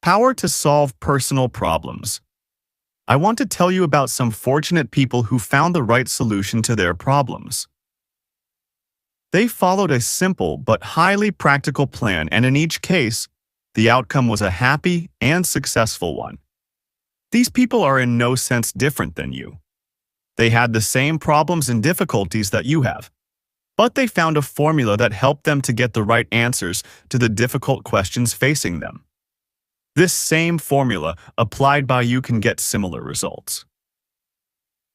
Power to solve personal problems. I want to tell you about some fortunate people who found the right solution to their problems. They followed a simple but highly practical plan, and in each case, the outcome was a happy and successful one. These people are in no sense different than you. They had the same problems and difficulties that you have, but they found a formula that helped them to get the right answers to the difficult questions facing them. This same formula applied by you can get similar results.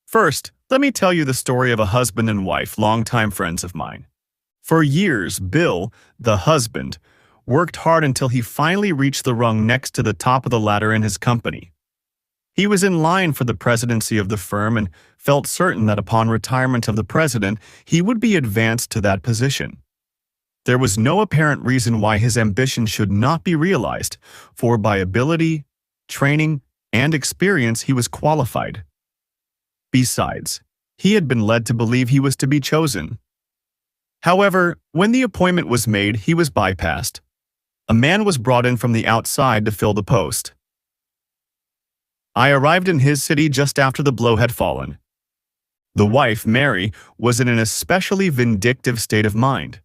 First, let me tell you the story of a husband and wife, longtime friends of mine. For years, Bill, the husband, worked hard until he finally reached the rung next to the top of the ladder in his company. He was in line for the presidency of the firm and felt certain that upon retirement of the president, he would be advanced to that position. There was no apparent reason why his ambition should not be realized, for by ability, training, and experience he was qualified. Besides, he had been led to believe he was to be chosen. However, when the appointment was made, he was bypassed. A man was brought in from the outside to fill the post. I arrived in his city just after the blow had fallen. The wife, Mary, was in an especially vindictive state of mind.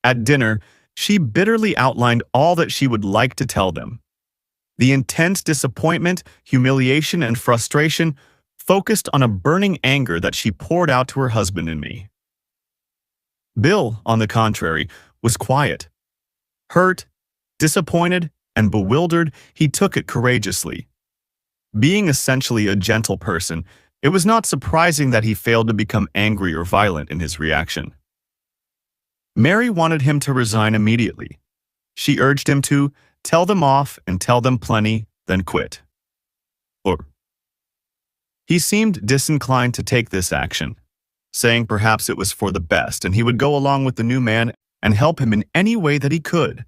At dinner, she bitterly outlined all that she would like to tell them. The intense disappointment, humiliation, and frustration focused on a burning anger that she poured out to her husband and me. Bill, on the contrary, was quiet. Hurt, disappointed, and bewildered, he took it courageously. Being essentially a gentle person, it was not surprising that he failed to become angry or violent in his reaction. Mary wanted him to resign immediately. She urged him to tell them off and tell them plenty, then quit. He seemed disinclined to take this action, saying perhaps it was for the best and he would go along with the new man and help him in any way that he could.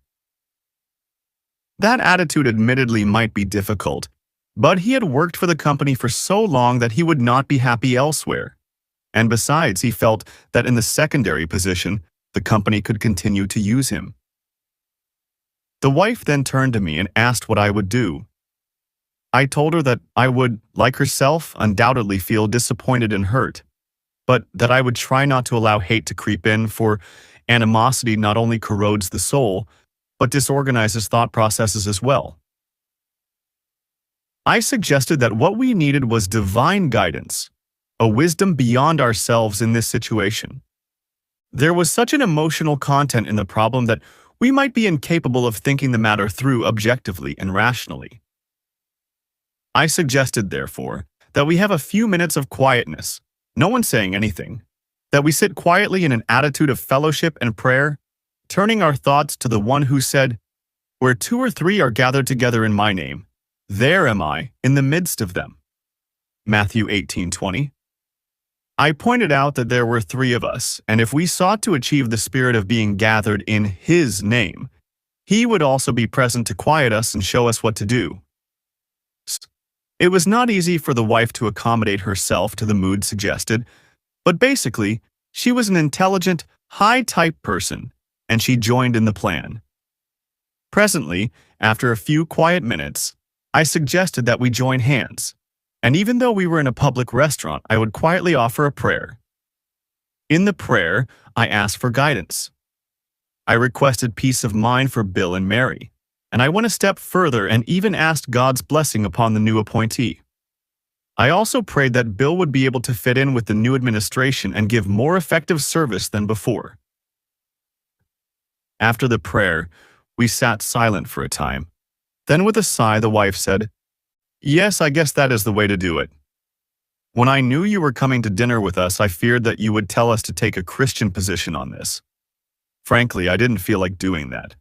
That attitude admittedly might be difficult, but he had worked for the company for so long that he would not be happy elsewhere. And besides, he felt that in the secondary position, the company could continue to use him. The wife then turned to me and asked what I would do. I told her that I would, like herself, undoubtedly feel disappointed and hurt, but that I would try not to allow hate to creep in, for animosity not only corrodes the soul, but disorganizes thought processes as well. I suggested that what we needed was divine guidance, a wisdom beyond ourselves in this situation. There was such an emotional content in the problem that we might be incapable of thinking the matter through objectively and rationally. I suggested, therefore, that we have a few minutes of quietness, no one saying anything, that we sit quietly in an attitude of fellowship and prayer, turning our thoughts to the one who said, "Where 2 or 3 are gathered together in my name, there am I in the midst of them." Matthew 18:20. I pointed out that there were 3 of us, and if we sought to achieve the spirit of being gathered in His name, He would also be present to quiet us and show us what to do. It was not easy for the wife to accommodate herself to the mood suggested, but basically, she was an intelligent, high-type person, and she joined in the plan. Presently, after a few quiet minutes, I suggested that we join hands, and even though we were in a public restaurant, I would quietly offer a prayer. In the prayer, I asked for guidance. I requested peace of mind for Bill and Mary, and I went a step further and even asked God's blessing upon the new appointee. I also prayed that Bill would be able to fit in with the new administration and give more effective service than before. After the prayer, we sat silent for a time. Then with a sigh, the wife said, "Yes, I guess that is the way to do it. When I knew you were coming to dinner with us, I feared that you would tell us to take a Christian position on this. Frankly, I didn't feel like doing that.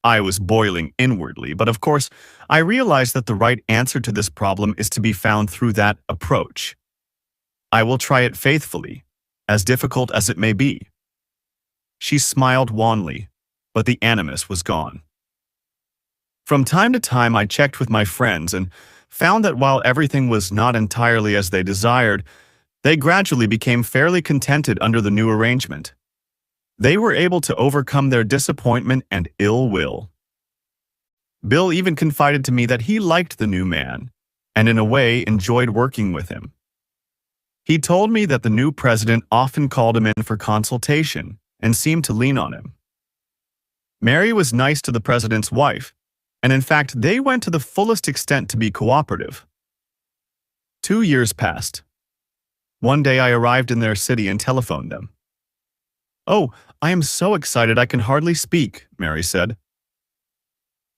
I was boiling inwardly, but of course, I realized that the right answer to this problem is to be found through that approach. I will try it faithfully, as difficult as it may be." She smiled wanly, but the animus was gone. From time to time, I checked with my friends and found that while everything was not entirely as they desired, they gradually became fairly contented under the new arrangement. They were able to overcome their disappointment and ill will. Bill even confided to me that he liked the new man, and in a way enjoyed working with him. He told me that the new president often called him in for consultation and seemed to lean on him. Mary was nice to the president's wife, and in fact, they went to the fullest extent to be cooperative. 2 years passed. One day I arrived in their city and telephoned them. "Oh, I am so excited I can hardly speak," Mary said.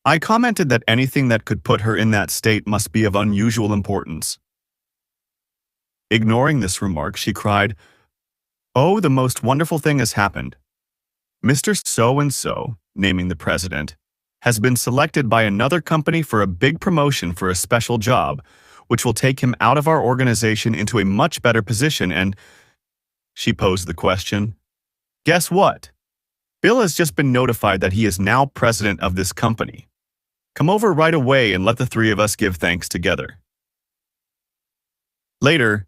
I commented that anything that could put her in that state must be of unusual importance. Ignoring this remark, she cried, "Oh, the most wonderful thing has happened. Mr. So-and-so, naming the president, has been selected by another company for a big promotion for a special job, which will take him out of our organization into a much better position and—" She posed the question, "Guess what? Bill has just been notified that he is now president of this company. Come over right away and let the three of us give thanks together." Later,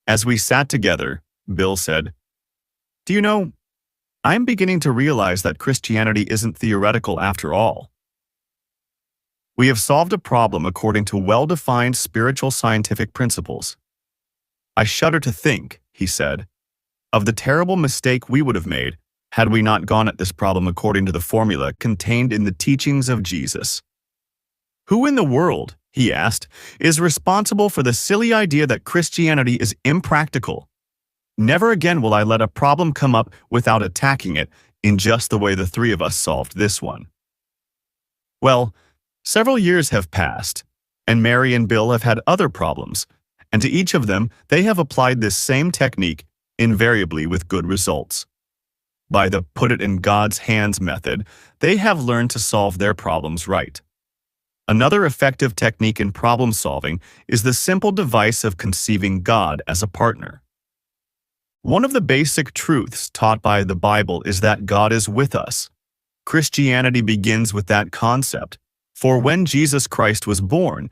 as we sat together, Bill said, "Do you know, I'm beginning to realize that Christianity isn't theoretical after all. We have solved a problem according to well-defined spiritual scientific principles. I shudder to think," he said, "of the terrible mistake we would have made had we not gone at this problem according to the formula contained in the teachings of Jesus. Who in the world," he asked, "is responsible for the silly idea that Christianity is impractical? Never again will I let a problem come up without attacking it in just the way the three of us solved this one." Well, several years have passed, and Mary and Bill have had other problems, and to each of them they have applied this same technique, invariably with good results. By the put it in God's hands method, they have learned to solve their problems right. Another effective technique in problem solving is the simple device of conceiving God as a partner. One of the basic truths taught by the Bible is that God is with us. Christianity begins with that concept, for when Jesus Christ was born,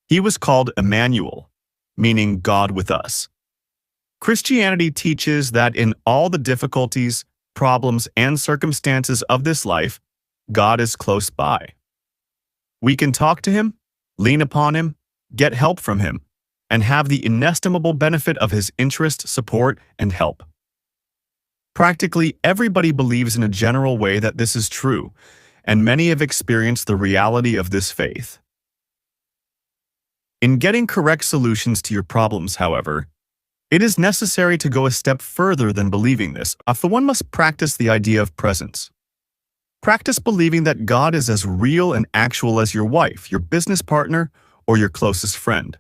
he was called Emmanuel, meaning God with us. Christianity teaches that in all the difficulties, problems, and circumstances of this life, God is close by. We can talk to him, lean upon him, get help from him, and have the inestimable benefit of his interest, support, and help. Practically everybody believes in a general way that this is true, and many have experienced the reality of this faith. In getting correct solutions to your problems, however, it is necessary to go a step further than believing this. For one must practice the idea of presence. Practice believing that God is as real and actual as your wife, your business partner, or your closest friend.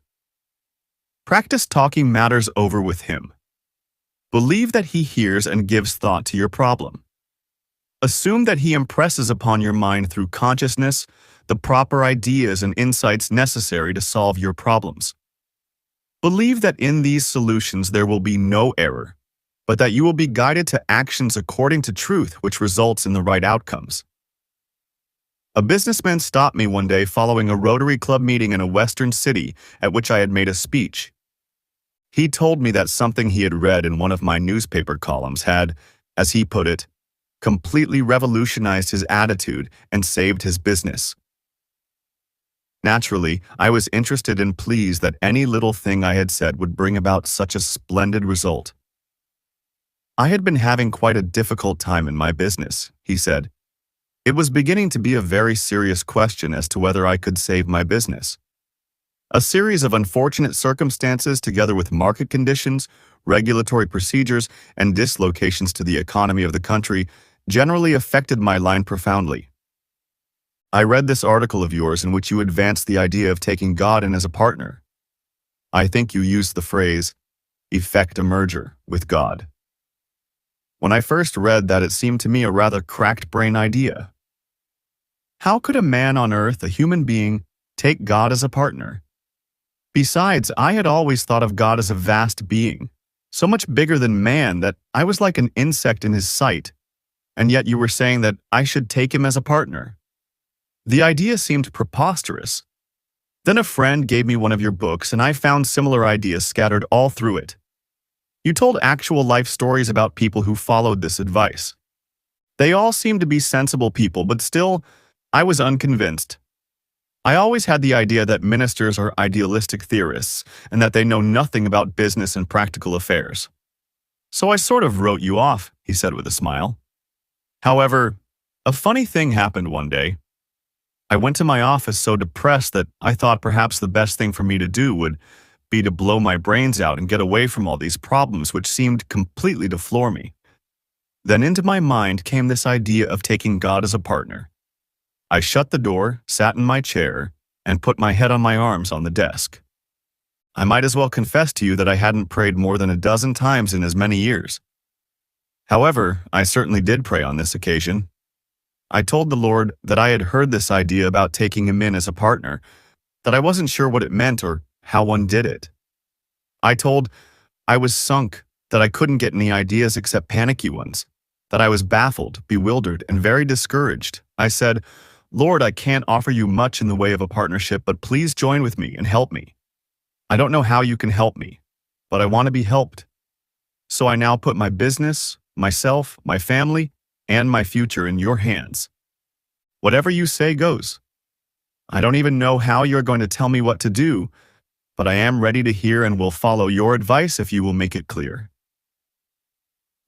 Practice talking matters over with him. Believe that he hears and gives thought to your problem. Assume that he impresses upon your mind through consciousness the proper ideas and insights necessary to solve your problems. Believe that in these solutions there will be no error, but that you will be guided to actions according to truth which results in the right outcomes. A businessman stopped me one day following a Rotary Club meeting in a western city at which I had made a speech. He told me that something he had read in one of my newspaper columns had, as he put it, completely revolutionized his attitude and saved his business. Naturally, I was interested and pleased that any little thing I had said would bring about such a splendid result. "I had been having quite a difficult time in my business," he said. "It was beginning to be a very serious question as to whether I could save my business. A series of unfortunate circumstances, together with market conditions, regulatory procedures, and dislocations to the economy of the country, generally affected my line profoundly. I read this article of yours in which you advanced the idea of taking God in as a partner. I think you used the phrase, effect a merger with God. When I first read that, it seemed to me a rather cracked brain idea. How could a man on earth, a human being, take God as a partner? Besides, I had always thought of God as a vast being, so much bigger than man that I was like an insect in his sight, and yet you were saying that I should take him as a partner. The idea seemed preposterous. Then a friend gave me one of your books, and I found similar ideas scattered all through it. You told actual life stories about people who followed this advice. They all seemed to be sensible people, but still, I was unconvinced. I always had the idea that ministers are idealistic theorists and that they know nothing about business and practical affairs. So I sort of wrote you off, he said with a smile. However, a funny thing happened one day. I went to my office so depressed that I thought perhaps the best thing for me to do would be to blow my brains out and get away from all these problems which seemed completely to floor me. Then into my mind came this idea of taking God as a partner. I shut the door, sat in my chair, and put my head on my arms on the desk. I might as well confess to you that I hadn't prayed more than a dozen times in as many years. However, I certainly did pray on this occasion. I told the Lord that I had heard this idea about taking him in as a partner, that I wasn't sure what it meant or how one did it. I was sunk, that I couldn't get any ideas except panicky ones, that I was baffled, bewildered, and very discouraged. I said, Lord, I can't offer you much in the way of a partnership, but please join with me and help me. I don't know how you can help me, but I want to be helped. So I now put my business, myself, my family, and my future in your hands. Whatever you say goes. I don't even know how you're going to tell me what to do, but I am ready to hear and will follow your advice if you will make it clear.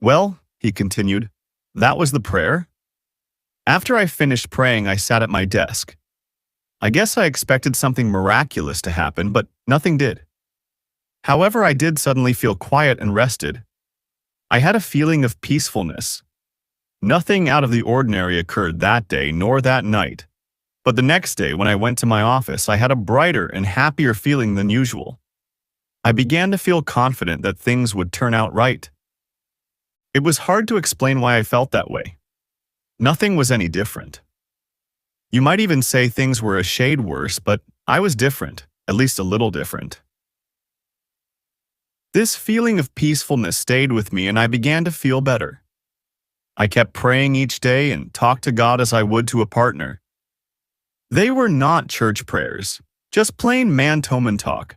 Well, he continued, that was the prayer. After I finished praying, I sat at my desk. I guess I expected something miraculous to happen, but nothing did. However, I did suddenly feel quiet and rested. I had a feeling of peacefulness. Nothing out of the ordinary occurred that day nor that night, but the next day when I went to my office, I had a brighter and happier feeling than usual. I began to feel confident that things would turn out right. It was hard to explain why I felt that way. Nothing was any different. You might even say things were a shade worse, but I was different, at least a little different. This feeling of peacefulness stayed with me and I began to feel better. I kept praying each day and talked to God as I would to a partner. They were not church prayers, just plain man-to-man talk.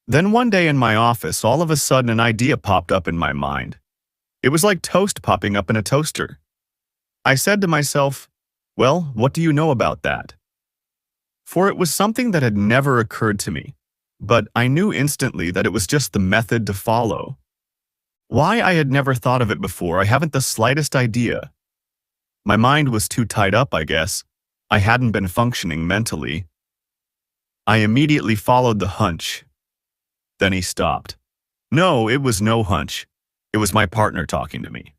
Then one day in my office, all of a sudden an idea popped up in my mind. It was like toast popping up in a toaster. I said to myself, well, what do you know about that? For it was something that had never occurred to me, but I knew instantly that it was just the method to follow. Why I had never thought of it before, I haven't the slightest idea. My mind was too tied up, I guess. I hadn't been functioning mentally. I immediately followed the hunch. Then he stopped. No, it was no hunch. It was my partner talking to me.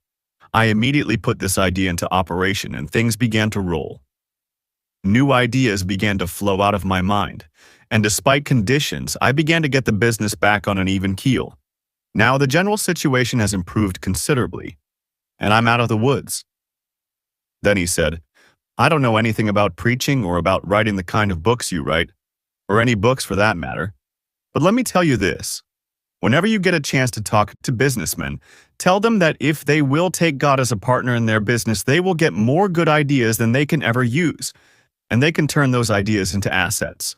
I immediately put this idea into operation and things began to roll. New ideas began to flow out of my mind, and despite conditions, I began to get the business back on an even keel. Now the general situation has improved considerably, and I'm out of the woods. Then he said, I don't know anything about preaching or about writing the kind of books you write, or any books for that matter, but let me tell you this. Whenever you get a chance to talk to businessmen, tell them that if they will take God as a partner in their business, they will get more good ideas than they can ever use, and they can turn those ideas into assets.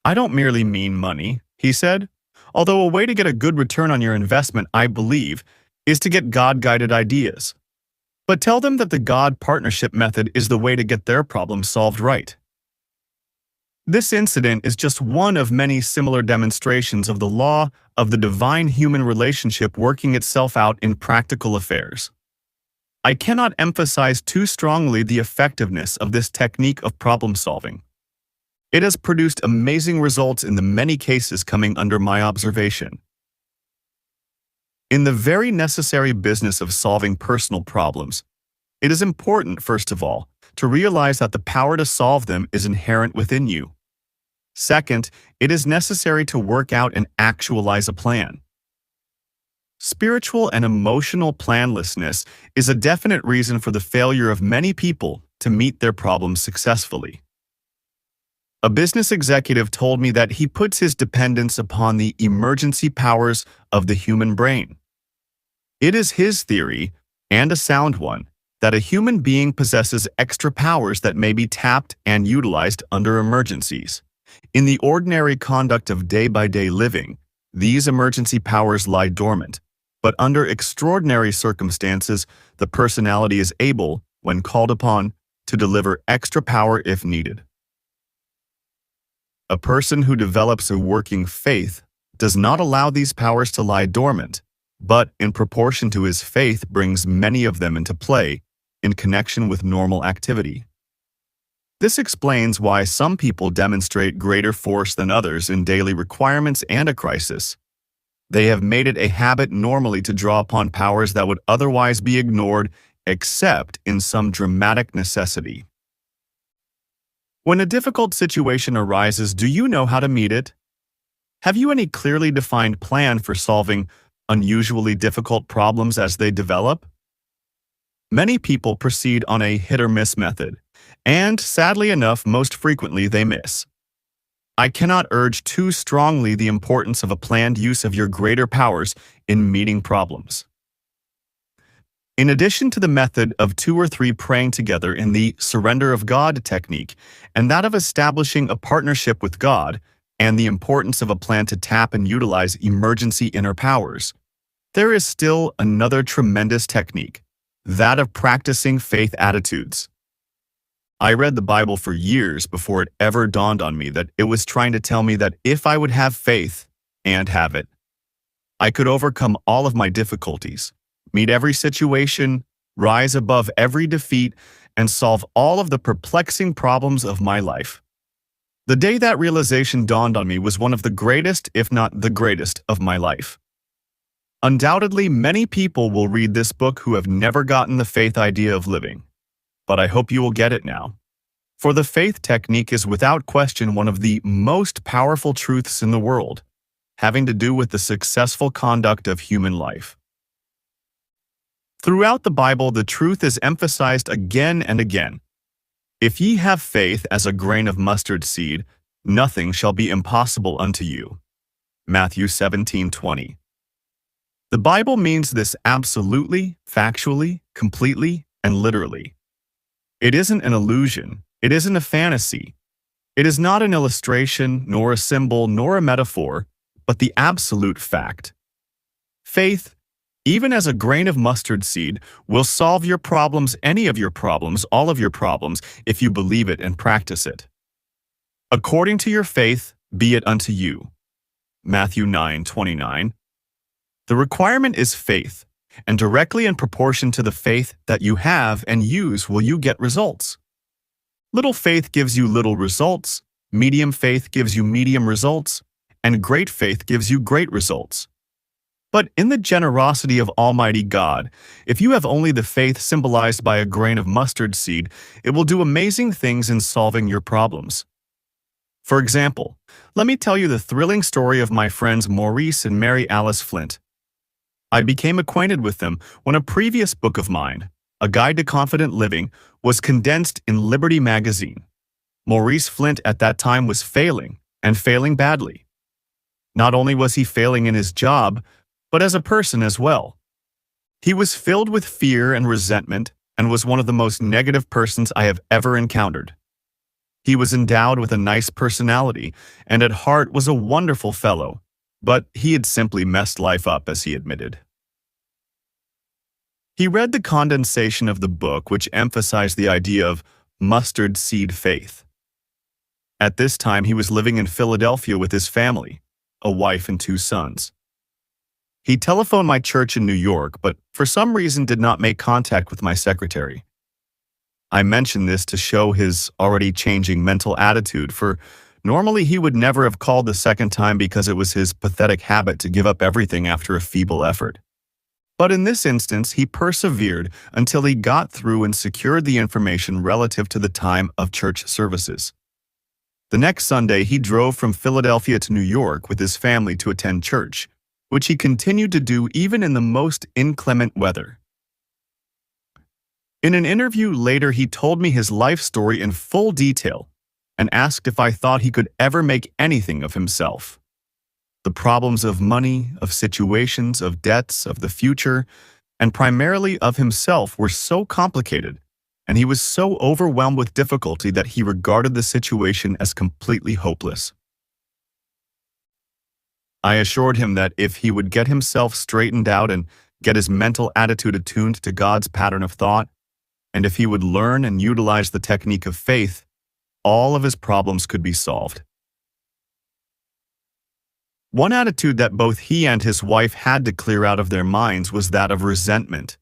I don't merely mean money, he said, although a way to get a good return on your investment, I believe, is to get God-guided ideas. But tell them that the God partnership method is the way to get their problems solved right. This incident is just one of many similar demonstrations of the law of the divine human relationship working itself out in practical affairs. I cannot emphasize too strongly the effectiveness of this technique of problem solving. It has produced amazing results in the many cases coming under my observation. In the very necessary business of solving personal problems, it is important, first of all, to realize that the power to solve them is inherent within you. Second, it is necessary to work out and actualize a plan. Spiritual and emotional planlessness is a definite reason for the failure of many people to meet their problems successfully. A business executive told me that he puts his dependence upon the emergency powers of the human brain. It is his theory, and a sound one, that a human being possesses extra powers that may be tapped and utilized under emergencies. In the ordinary conduct of day-by-day living, these emergency powers lie dormant, but under extraordinary circumstances, the personality is able, when called upon, to deliver extra power if needed. A person who develops a working faith does not allow these powers to lie dormant, but in proportion to his faith brings many of them into play in connection with normal activity. This explains why some people demonstrate greater force than others in daily requirements and a crisis. They have made it a habit normally to draw upon powers that would otherwise be ignored except in some dramatic necessity. When a difficult situation arises, do you know how to meet it? Have you any clearly defined plan for solving unusually difficult problems as they develop? Many people proceed on a hit-or-miss method, and sadly enough, most frequently they miss. I cannot urge too strongly the importance of a planned use of your greater powers in meeting problems. In addition to the method of 2 or 3 praying together in the surrender of God technique, and that of establishing a partnership with God, and the importance of a plan to tap and utilize emergency inner powers, there is still another tremendous technique, that of practicing faith attitudes. I read the Bible for years before it ever dawned on me that it was trying to tell me that if I would have faith, and have it, I could overcome all of my difficulties, meet every situation, rise above every defeat, and solve all of the perplexing problems of my life. The day that realization dawned on me was one of the greatest, if not the greatest, of my life. Undoubtedly, many people will read this book who have never gotten the faith idea of living, but I hope you will get it now. For the faith technique is without question one of the most powerful truths in the world, having to do with the successful conduct of human life. Throughout the Bible, the truth is emphasized again and again. If ye have faith as a grain of mustard seed, nothing shall be impossible unto you. Matthew 17:20. The Bible means this absolutely, factually, completely, and literally. It isn't an illusion. It isn't a fantasy. It is not an illustration, nor a symbol, nor a metaphor, but the absolute fact. Faith, even as a grain of mustard seed, will solve your problems, any of your problems, all of your problems, if you believe it and practice it. According to your faith, be it unto you. Matthew 9:29. The requirement is faith, and directly in proportion to the faith that you have and use will you get results. Little faith gives you little results, medium faith gives you medium results, and great faith gives you great results. But in the generosity of Almighty God, if you have only the faith symbolized by a grain of mustard seed, it will do amazing things in solving your problems. For example, let me tell you the thrilling story of my friends Maurice and Mary Alice Flint. I became acquainted with them when a previous book of mine, A Guide to Confident Living, was condensed in Liberty magazine. Maurice Flint at that time was failing, and failing badly. Not only was he failing in his job, but as a person as well. He was filled with fear and resentment and was one of the most negative persons I have ever encountered. He was endowed with a nice personality and at heart was a wonderful fellow, but he had simply messed life up, as he admitted. He read the condensation of the book, which emphasized the idea of mustard seed faith. At this time, he was living in Philadelphia with his family, a wife and 2 sons. He telephoned my church in New York, but for some reason did not make contact with my secretary. I mention this to show his already changing mental attitude, for normally he would never have called the second time because it was his pathetic habit to give up everything after a feeble effort. But in this instance, he persevered until he got through and secured the information relative to the time of church services. The next Sunday, he drove from Philadelphia to New York with his family to attend church, which he continued to do even in the most inclement weather. In an interview later, he told me his life story in full detail and asked if I thought he could ever make anything of himself. The problems of money, of situations, of debts, of the future, and primarily of himself were so complicated, and he was so overwhelmed with difficulty that he regarded the situation as completely hopeless. I assured him that if he would get himself straightened out and get his mental attitude attuned to God's pattern of thought, and if he would learn and utilize the technique of faith, all of his problems could be solved. One attitude that both he and his wife had to clear out of their minds was that of resentment.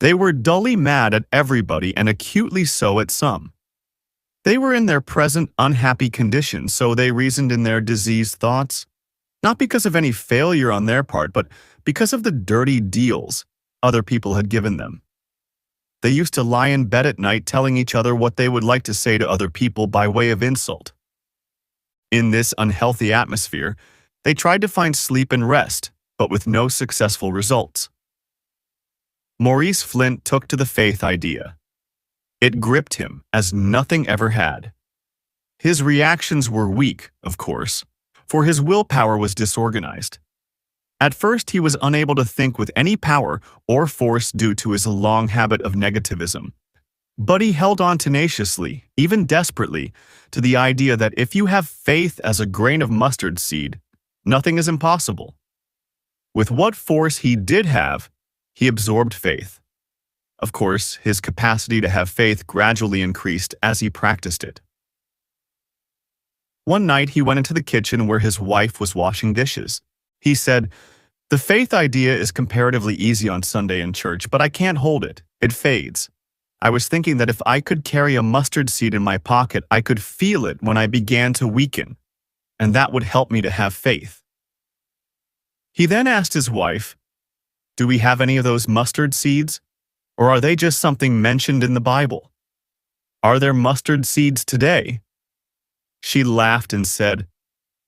They were dully mad at everybody and acutely so at some. They were in their present unhappy condition, so they reasoned in their diseased thoughts, not because of any failure on their part, but because of the dirty deals other people had given them. They used to lie in bed at night telling each other what they would like to say to other people by way of insult. In this unhealthy atmosphere, they tried to find sleep and rest, but with no successful results. Maurice Flint took to the faith idea. It gripped him as nothing ever had. His reactions were weak, of course, for his willpower was disorganized. At first, he was unable to think with any power or force due to his long habit of negativism. But he held on tenaciously, even desperately, to the idea that if you have faith as a grain of mustard seed, nothing is impossible. With what force he did have, he absorbed faith. Of course, his capacity to have faith gradually increased as he practiced it. One night, he went into the kitchen where his wife was washing dishes. He said, "The faith idea is comparatively easy on Sunday in church, but I can't hold it. It fades. I was thinking that if I could carry a mustard seed in my pocket, I could feel it when I began to weaken, and that would help me to have faith." He then asked his wife, "Do we have any of those mustard seeds? Or are they just something mentioned in the Bible? Are there mustard seeds today?" She laughed and said,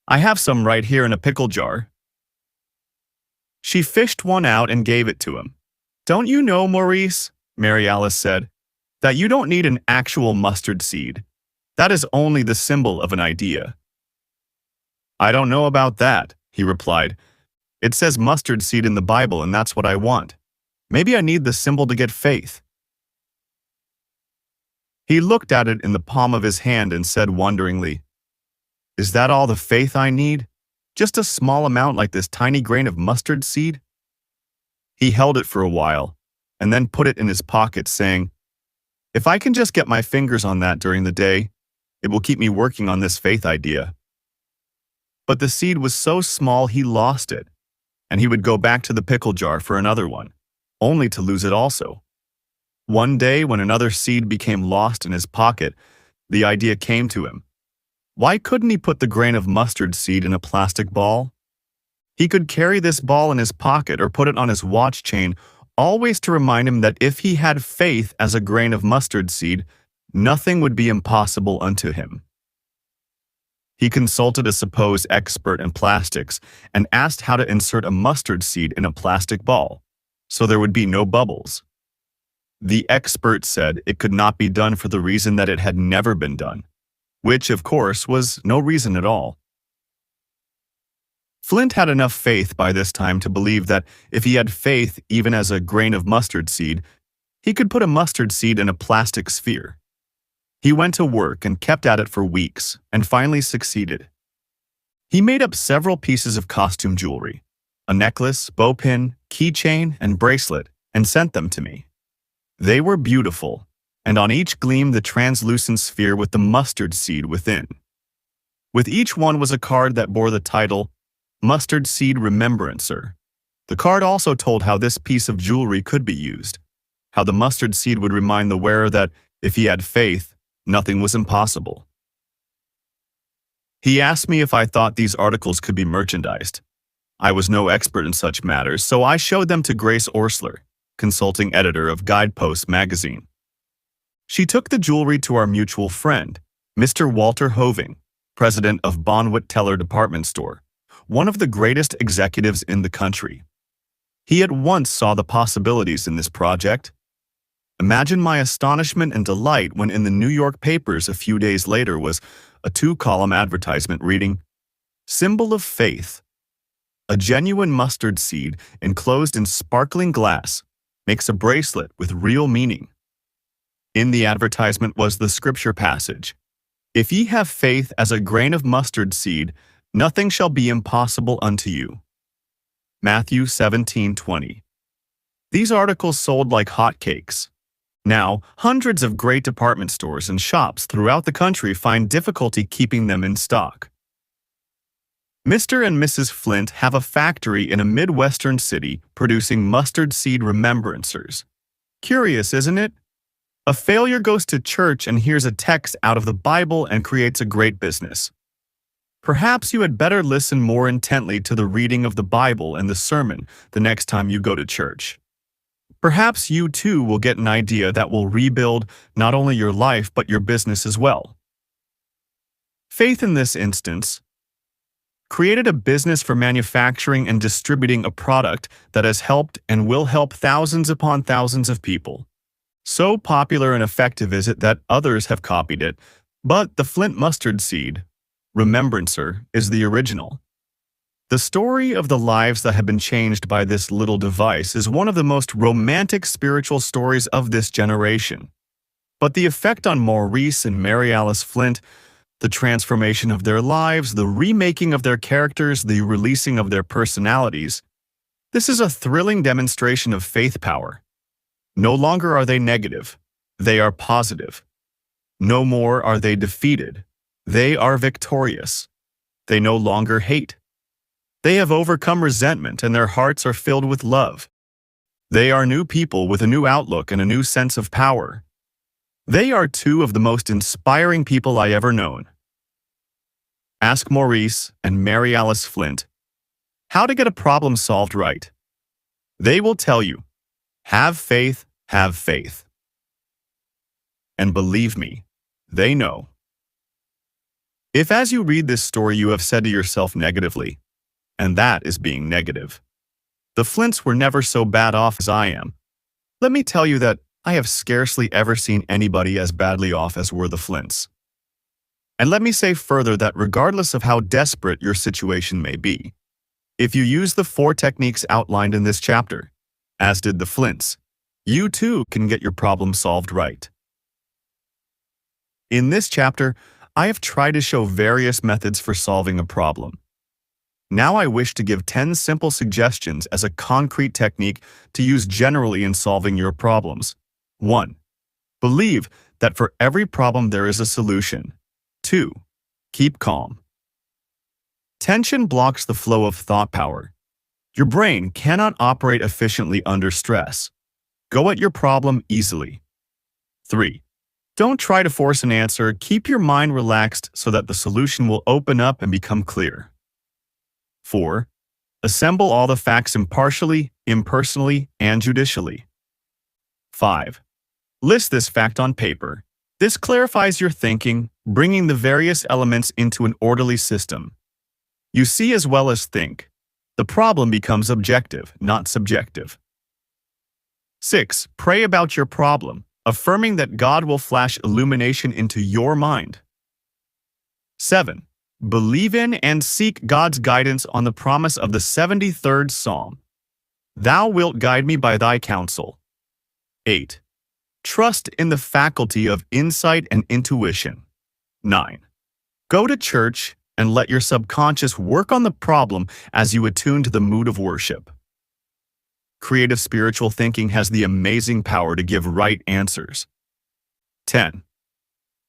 "I have some right here in a pickle jar." She fished one out and gave it to him. "Don't you know, Maurice," Mary Alice said, "that you don't need an actual mustard seed? That is only the symbol of an idea." "I don't know about that," he replied. "It says mustard seed in the Bible, and that's what I want. Maybe I need the symbol to get faith." He looked at it in the palm of his hand and said wonderingly, "Is that all the faith I need? Just a small amount like this tiny grain of mustard seed?" He held it for a while, and then put it in his pocket, saying, "If I can just get my fingers on that during the day, it will keep me working on this faith idea." But the seed was so small he lost it, and he would go back to the pickle jar for another one, only to lose it also. One day, when another seed became lost in his pocket, the idea came to him. Why couldn't he put the grain of mustard seed in a plastic ball? He could carry this ball in his pocket or put it on his watch chain, always to remind him that if he had faith as a grain of mustard seed, nothing would be impossible unto him. He consulted a supposed expert in plastics and asked how to insert a mustard seed in a plastic ball, so there would be no bubbles. The expert said it could not be done for the reason that it had never been done, which, of course, was no reason at all. Flint had enough faith by this time to believe that if he had faith even as a grain of mustard seed, he could put a mustard seed in a plastic sphere. He went to work and kept at it for weeks, and finally succeeded. He made up several pieces of costume jewelry, a necklace, bow pin, keychain, and bracelet, and sent them to me. They were beautiful, and on each gleamed the translucent sphere with the mustard seed within. With each one was a card that bore the title, Mustard Seed Remembrancer. The card also told how this piece of jewelry could be used, how the mustard seed would remind the wearer that, if he had faith, nothing was impossible. He asked me if I thought these articles could be merchandised. I was no expert in such matters, so I showed them to Grace Orsler, consulting editor of Guidepost magazine. She took the jewelry to our mutual friend, Mr. Walter Hoving, president of Bonwit Teller Department Store, one of the greatest executives in the country. He at once saw the possibilities in this project. Imagine my astonishment and delight when in the New York papers a few days later was a 2-column advertisement reading, "Symbol of Faith. A genuine mustard seed enclosed in sparkling glass makes a bracelet with real meaning." In the advertisement was the scripture passage, "If ye have faith as a grain of mustard seed, nothing shall be impossible unto you." Matthew 17:20. These articles sold like hotcakes. Now, hundreds of great department stores and shops throughout the country find difficulty keeping them in stock. Mr. and Mrs. Flint have a factory in a Midwestern city producing mustard seed remembrancers. Curious, isn't it? A failure goes to church and hears a text out of the Bible and creates a great business. Perhaps you had better listen more intently to the reading of the Bible and the sermon the next time you go to church. Perhaps you too will get an idea that will rebuild not only your life but your business as well. Faith in this instance created a business for manufacturing and distributing a product that has helped and will help thousands upon thousands of people. So popular and effective is it that others have copied it, but the Flint mustard seed remembrancer is the original. The story of the lives that have been changed by this little device is one of the most romantic spiritual stories of this generation. But the effect on Maurice and Mary Alice Flint, the transformation of their lives, the remaking of their characters, the releasing of their personalities, this is a thrilling demonstration of faith power. No longer are they negative, they are positive. No more are they defeated, they are victorious. They no longer hate. They have overcome resentment and their hearts are filled with love. They are new people with a new outlook and a new sense of power. They are two of the most inspiring people I ever known. Ask Maurice and Mary Alice Flint how to get a problem solved right. They will tell you, have faith, have faith. And believe me, they know. If as you read this story you have said to yourself negatively, and that is being negative, the Flints were never so bad off as I am, let me tell you that I have scarcely ever seen anybody as badly off as were the Flints. And let me say further that regardless of how desperate your situation may be, if you use the 4 techniques outlined in this chapter, as did the Flints, you too can get your problem solved right. In this chapter, I have tried to show various methods for solving a problem. Now I wish to give 10 simple suggestions as a concrete technique to use generally in solving your problems. 1. Believe that for every problem there is a solution. 2. Keep calm. Tension blocks the flow of thought power. Your brain cannot operate efficiently under stress. Go at your problem easily. 3. Don't try to force an answer. Keep your mind relaxed so that the solution will open up and become clear. 4. Assemble all the facts impartially, impersonally, and judicially. 5. List this fact on paper. This clarifies your thinking, bringing the various elements into an orderly system. You see as well as think. The problem becomes objective, not subjective. 6. Pray about your problem, affirming that God will flash illumination into your mind. 7. Believe in and seek God's guidance on the promise of the 73rd Psalm. Thou wilt guide me by thy counsel. 8. Trust in the faculty of insight and intuition. 9. Go to church and let your subconscious work on the problem as you attune to the mood of worship. Creative spiritual thinking has the amazing power to give right answers. 10.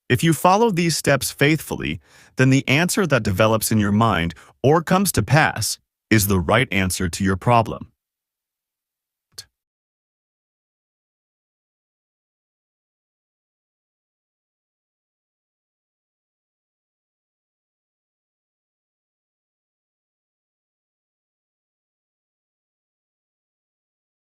If you follow these steps faithfully, then the answer that develops in your mind or comes to pass is the right answer to your problem.